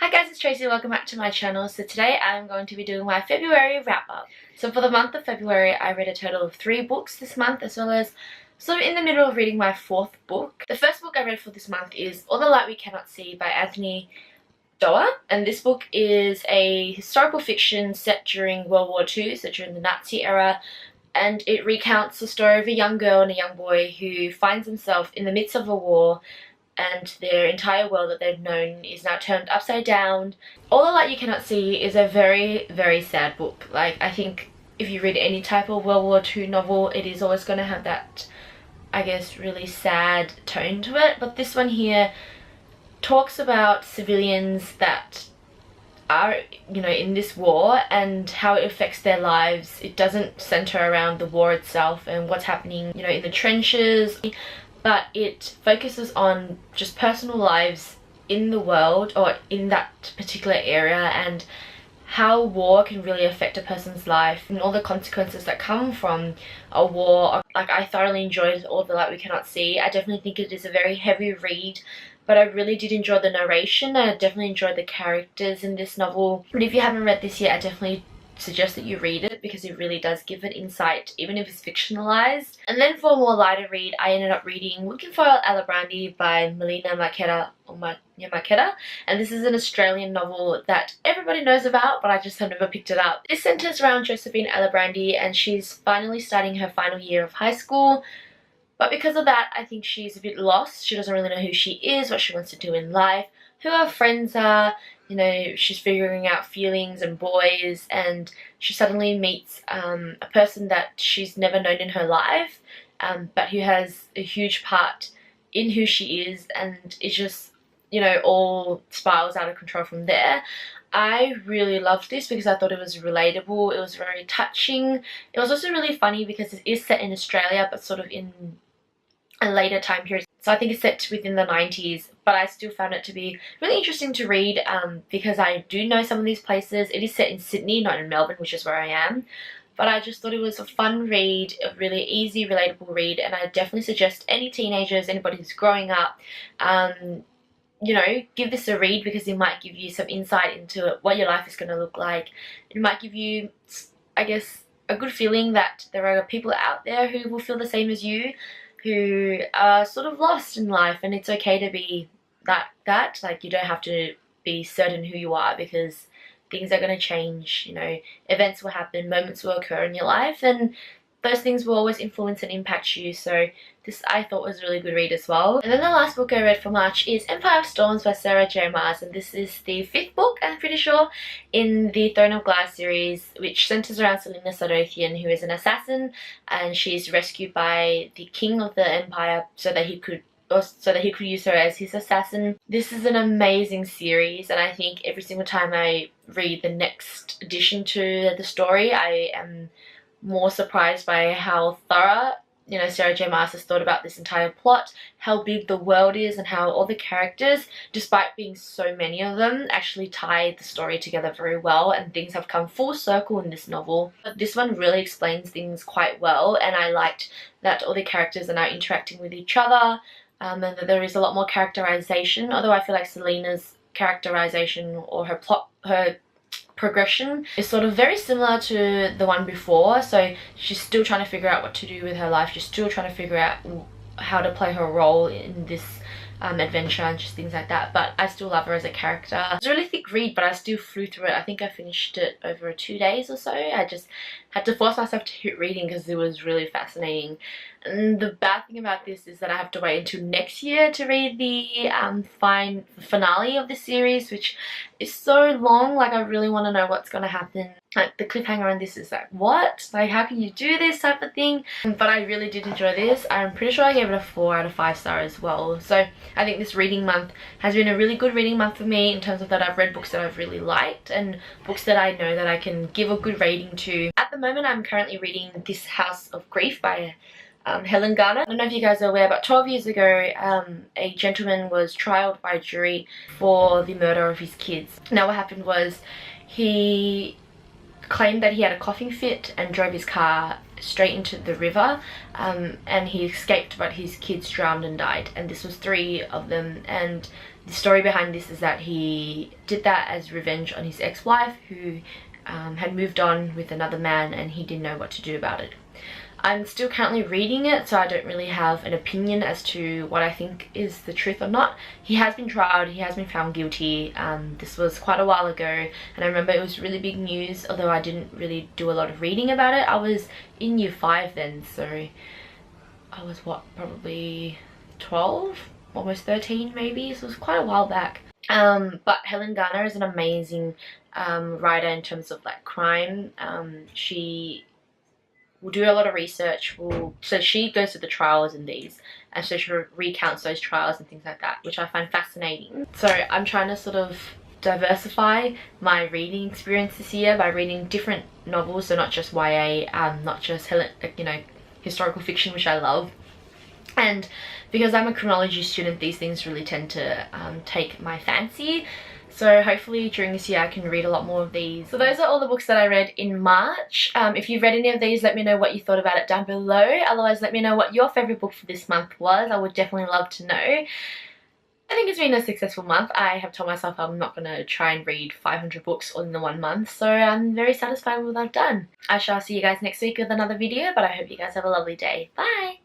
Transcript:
Hi guys, it's Tracy. Welcome back to my channel. So today I'm going to be doing my February wrap up. So for the month of February, I read a total of 3 books this month, as well as sort of in the middle of reading my 4th book. The first book I read for this month is All the Light We Cannot See by Anthony Doerr, and this book is a historical fiction set during World War II, so during the Nazi era, and it recounts the story of a young girl and a young boy who finds himself in the midst of a war, and their entire world that they've known is now turned upside down. All the Light You Cannot See is a very, very sad book. Like, I think if you read any type of World War II novel, it is always going to have that, I guess, really sad tone to it. But this one here talks about civilians that are, in this war and how it affects their lives. It doesn't center around the war itself and what's happening, in the trenches, but it focuses on just personal lives in the world or in that particular area, and how war can really affect a person's life and all the consequences that come from a war. Like, I thoroughly enjoyed All the Light We Cannot See. I definitely think it is a very heavy read, but I really did enjoy the narration. I definitely enjoyed the characters in this novel. But if you haven't read this yet, I definitely suggest that you read it, because it really does give it insight, even if it's fictionalized. And then for a more lighter read, I ended up reading Looking for Alibrandi by Melina Marketa, and this is an Australian novel that everybody knows about, but I just have never picked it up. This centers around Josephine Alibrandi, and she's finally starting her final year of high school. But because of that, I think she's a bit lost. She doesn't really know who she is, what she wants to do in life, who her friends are. She's figuring out feelings and boys, and she suddenly meets a person that she's never known in her life, but who has a huge part in who she is, and it just, all spirals out of control from there. I really loved this because I thought it was relatable. It was very touching. It was also really funny because it is set in Australia, but sort of in a later time period. So I think it's set within the 90s, but I still found it to be really interesting to read because I do know some of these places. It is set in Sydney, not in Melbourne, which is where I am. But I just thought it was a fun read, a really easy, relatable read, and I definitely suggest any teenagers, anybody who's growing up, give this a read, because it might give you some insight into what your life is going to look like. It might give you, I guess, a good feeling that there are people out there who will feel the same as you, who are sort of lost in life, and it's okay to be that. Like, you don't have to be certain who you are, because things are going to change, events will happen, moments will occur in your life, and those things will always influence and impact you. So this, I thought, was a really good read as well. And then the last book I read for March is Empire of Storms by Sarah J. Maas, and this is the 5th book, I'm pretty sure, in the Throne of Glass series, which centers around Selena Sardouthian, who is an assassin, and she's rescued by the king of the empire so that he could use her as his assassin. This is an amazing series, and I think every single time I read the next addition to the story, I am more surprised by how thorough Sarah J. Maas has thought about this entire plot, how big the world is, and how all the characters, despite being so many of them, actually tie the story together very well, and things have come full circle in this novel. But this one really explains things quite well, and I liked that all the characters are now interacting with each other, and that there is a lot more characterization, although I feel like Selena's characterization, or her progression, is sort of very similar to the one before. So she's still trying to figure out what to do with her life. She's still trying to figure out how to play her role in this adventure and just things like that. But I still love her as a character. It's a really thick read, but I still flew through it. I think I finished it over 2 days or so. I just had to force myself to keep reading because it was really fascinating. And the bad thing about this is that I have to wait until next year to read the finale of the series, which is so long. Like, I really want to know what's going to happen. Like, the cliffhanger on this is like, what? Like, how can you do this type of thing? But I really did enjoy this. I'm pretty sure I gave it a 4 out of 5 stars as well. So I think this reading month has been a really good reading month for me, in terms of that I've read books that I've really liked, and books that I know that I can give a good rating to. At the moment, I'm currently reading This House of Grief by Helen Garner. I don't know if you guys are aware, but 12 years ago, a gentleman was trialed by a jury for the murder of his kids. Now what happened was, he claimed that he had a coughing fit and drove his car straight into the river, and he escaped, but his kids drowned and died, and this was 3 of them. And the story behind this is that he did that as revenge on his ex-wife, who had moved on with another man, and he didn't know what to do about it. I'm still currently reading it, so I don't really have an opinion as to what I think is the truth or not. He has been tried, he has been found guilty. This was quite a while ago, and I remember it was really big news, although I didn't really do a lot of reading about it. I was in year 5 then, so I was what, probably 12? Almost 13 maybe, so it was quite a while back. But Helen Garner is an amazing writer in terms of like crime. She will do a lot of research, so she goes to the trials in these, and so she recounts those trials and things like that, which I find fascinating. So I'm trying to sort of diversify my reading experience this year by reading different novels, so not just YA, not just historical fiction, which I love. And because I'm a criminology student, these things really tend to take my fancy. So hopefully during this year I can read a lot more of these. So those are all the books that I read in March. If you've read any of these, let me know what you thought about it down below. Otherwise, let me know what your favourite book for this month was. I would definitely love to know. I think it's been a successful month. I have told myself I'm not going to try and read 500 books all in the one month, so I'm very satisfied with what I've done. I shall see you guys next week with another video, but I hope you guys have a lovely day. Bye!